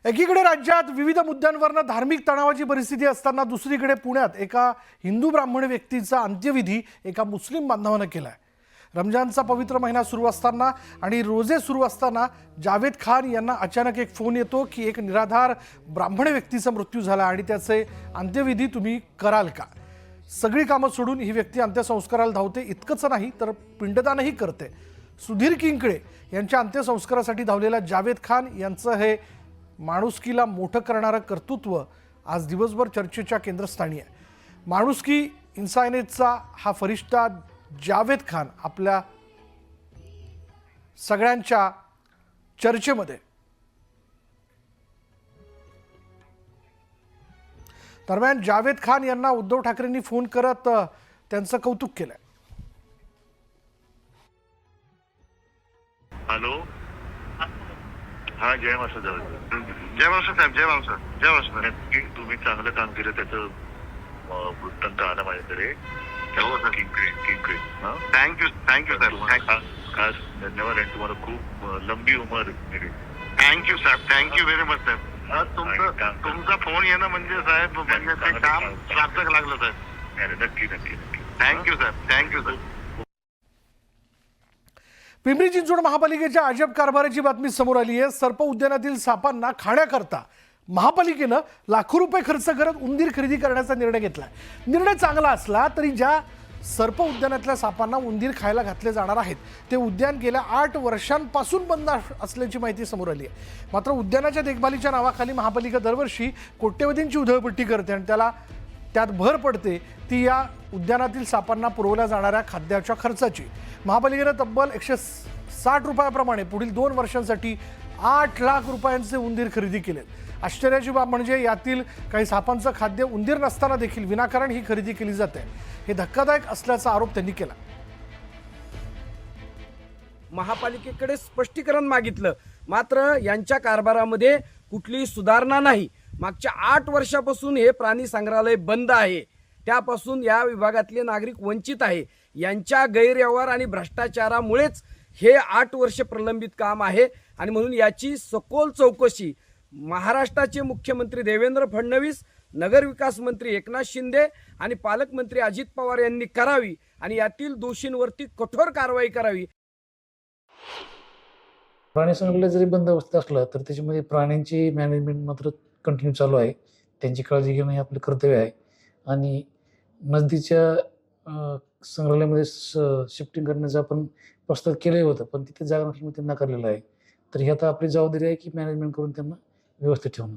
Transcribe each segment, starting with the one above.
एकीकडे राज्यात विविध मुद्द्यांवरनं धार्मिक तणावाची परिस्थिती असताना दुसरीकडे पुण्यात एका हिंदू ब्राह्मण व्यक्तीचा अंत्यविधी एका मुस्लिम बांधवानं केलाय। रमजानचा पवित्र महिना सुरू असताना आणि रोजे सुरू असताना जावेद खान यांना अचानक एक फोन येतो की एक निराधार ब्राह्मण व्यक्तीचा मृत्यू झाला आणि त्याचे अंत्यविधी तुम्ही कराल का। सगळी कामं सोडून ही व्यक्ती अंत्यसंस्काराला धावते। इतकंच नाही तर पिंडदानही करते। सुधीर किंकळे यांच्या अंत्यसंस्कारासाठी धावलेला जावेद खान यांचं हे माणुसकीला मोठं करणारं कर्तृत्व आज दिवसभर चर्चेच्या केंद्रस्थानी आहे। माणुसकी इन्सानियतचा हा फरिश्ता जावेद खान आपल्या सगळ्यांच्या चर्चेमध्ये। दरम्यान जावेद खान यांना उद्धव ठाकरेंनी फोन करत त्यांचं कौतुक केलंय। हॅलो, हा जय मास्टर जय मास्टर साहेब, जय मास्टर, जय मास्टर। नक्की तुम्ही चांगलं काम केलं, त्याचं वृत्तांत आला माझ्याकडे। थँक्यू सर, खास धन्यवाद आणि तुम्हाला खूप लंबी उमर मिळेल। थँक्यू साहेब, थँक्यू व्हेरी मच साहेब। तुमचा फोन येणं म्हणजे साहेब म्हणजे ते काम सार्थक लागलं साहेब। नक्की नक्की नक्की थँक्यू साहेब, थँक्यू सर। पिंपरी चिंचवड महापालिकेच्या अजब कारभाराची बातमी समोर आली आहे। सर्प उद्यानातील सापांना खाण्याकरता महापालिकेनं लाखो रुपये खर्च करत उंदीर खरेदी करण्याचा निर्णय घेतलाय। निर्णय चांगला असला तरी ज्या सर्प उद्यानातल्या सापांना उंदीर खायला घातले जाणार आहेत ते उद्यान गेल्या 8 वर्षांपासून बंद असल्याची माहिती समोर आली आहे। मात्र उद्यानाच्या देखभालीच्या नावाखाली महापालिका दरवर्षी कोट्यवधींची उधळपट्टी करते आणि त्यात भर पडते ती या उद्यानातील सापांना पुरवल्या जाणाऱ्या खाद्याच्या खर्चाची। महापालिकेने तब्बल 160 रुपयाप्रमाणे पुढील 2 वर्षांसाठी 8 लाख रुपयांचे उंदीर खरेदी केलेत। आश्चर्याची बाब म्हणजे यातील काही सापांचं खाद्य उंदीर नसताना देखील विनाकारण ही खरेदी केली जाते। हे धक्कादायक असल्याचा आरोप त्यांनी केला। महापालिकेकडे स्पष्टीकरण मागितलं, मात्र यांच्या कारभारामध्ये कुठलीही सुधारणा नाही। मागच्या 8 वर्षापासून हे प्राणी संग्रहालय बंद आहे, त्यापासून या विभागातले नागरिक वंचित आहे। यांच्या गैरव्यवहार आणि भ्रष्टाचारामुळेच हे 8 वर्ष प्रलंबित काम आहे आणि म्हणून याची सखोल चौकशी महाराष्ट्राचे मुख्यमंत्री देवेंद्र फडणवीस, नगरविकास मंत्री एकनाथ शिंदे आणि पालकमंत्री अजित पवार यांनी करावी आणि यातील दोषींवरती कठोर कारवाई करावी। प्राणी संग्रहालय जरी बंद अवस्थेत असलं तर त्याच्यामध्ये प्राण्यांची मॅनेजमेंट मात्र कंटिन्यू चालू आहे। त्यांची काळजी घेणं हे आपलं कर्तव्य आहे आणि नजदीकच्या संग्रहालयामध्ये शिफ्टिंग करण्याचं आपण प्रस्ताव केलं होतं, पण तिथे जागा नसल्यामुळे ते नाकारलेलं आहे। तर ही आता आपली जबाबदारी आहे की मॅनेजमेंट करून त्यांना व्यवस्थित ठेवणं।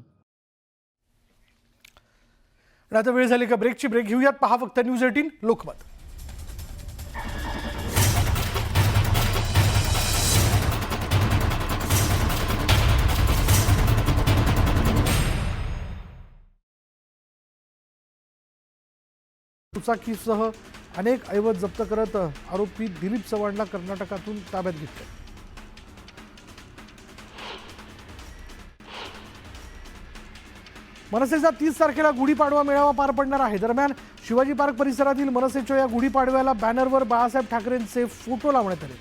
आता वेळ झाली का ब्रेकची। ब्रेक घेऊयात। पहा फक्त न्यूज 18 लोकमत। दुचाकीसह अनेक ऐवज जप्त करत आरोपी दिलीप चव्हाणला कर्नाटकातून ताब्यात घेतले। मनसेचा 30 तारखेला गुढीपाडवा मेळावा पार पडणार आहे। दरम्यान शिवाजी पार्क परिसरातील मनसेच्या या गुढीपाडव्याला बॅनरवर बाळासाहेब ठाकरेंचे फोटो लावण्यात आले।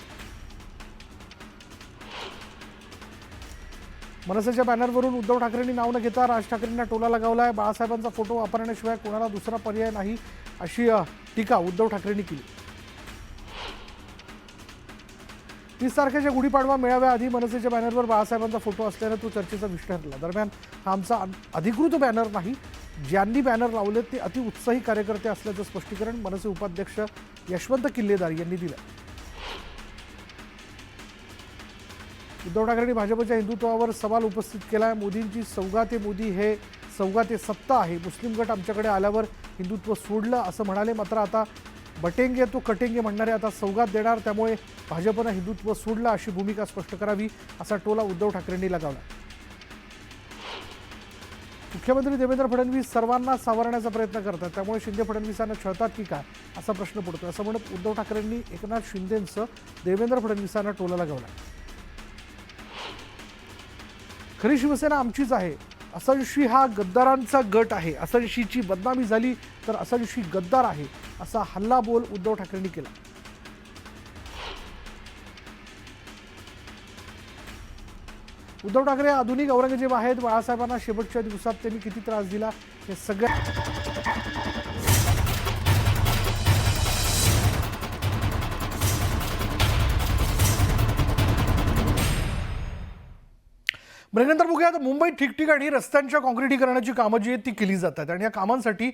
मनसेच्या बॅनरवरून उद्धव ठाकरेंनी नाव न घेता राज ठाकरेंना टोला लगावलाय। बाळासाहेबांचा फोटो वापरण्याशिवाय कोणाला दुसरा पर्याय नाही अशी टीका उद्धव ठाकरेंनी केली। 30 तारखेच्या गुढीपाडवा मेळाव्याआधी मनसेच्या बॅनरवर बाळासाहेबांचा फोटो असल्यानं तो चर्चेचा विषय ठरला। दरम्यान हा आमचा अधिकृत बॅनर नाही, ज्यांनी बॅनर लावले ते अतिउत्साही कार्यकर्ते असल्याचं स्पष्टीकरण मनसे उपाध्यक्ष यशवंत किल्लेदार यांनी दिलं। उद्धव ठाकरेंनी भाजपच्या हिंदुत्वावर सवाल उपस्थित केलाय। मोदींची सौगाते मोदी हे सौगाते सत्ता आहे। मुस्लिम गट आमच्याकडे आल्यावर हिंदुत्व सोडलं असं म्हणाले, मात्र आता बटेंगे तो कटेंगे म्हणणारे आता सौगात देणार, त्यामुळे भाजपनं हिंदुत्व सोडलं अशी भूमिका स्पष्ट करावी असा टोला उद्धव ठाकरेंनी लगावला। मुख्यमंत्री देवेंद्र फडणवीस सर्वांना सावरण्याचा प्रयत्न करतात, त्यामुळे शिंदे फडणवीसांना छळतात की काय असा प्रश्न पडतो। असं म्हणत उद्धव ठाकरेंनी एकनाथ शिंदेंचं देवेंद्र फडणवीसांना टोला लगावला। खरी शिवसेना आमचीच आहे, असंशी हा गद्दारांचा गट आहे, असंशीची बदनामी झाली तर असंशी गद्दार आहे असा हल्लाबोल उद्धव ठाकरेंनी केला। उद्धव ठाकरे आधुनिक औरंगजेब आहेत. बाळासाहेबांना शेवटच्या दिवसात त्यांनी किती त्रास दिला हे सगळं ब्रेकनंतर बघूया. आता मुंबईत ठिकठिकाणी रस्त्यांच्या काँक्रिटीकरणाची कामं जी आहेत ती केली जातात आणि या कामांसाठी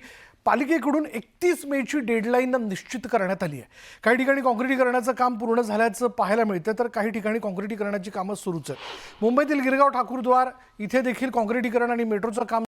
पालिकेकडून 31 मेची डेडलाईन निश्चित करण्यात आली आहे. काही ठिकाणी काँक्रिटीकरणाचं काम पूर्ण झाल्याचं पाहायला मिळतं, तर काही ठिकाणी काँक्रिटीकरणाची कामं सुरूच आहेत. मुंबईतील गिरगाव ठाकूरद्वार इथे देखील काँक्रिटीकरण आणि मेट्रोचं काम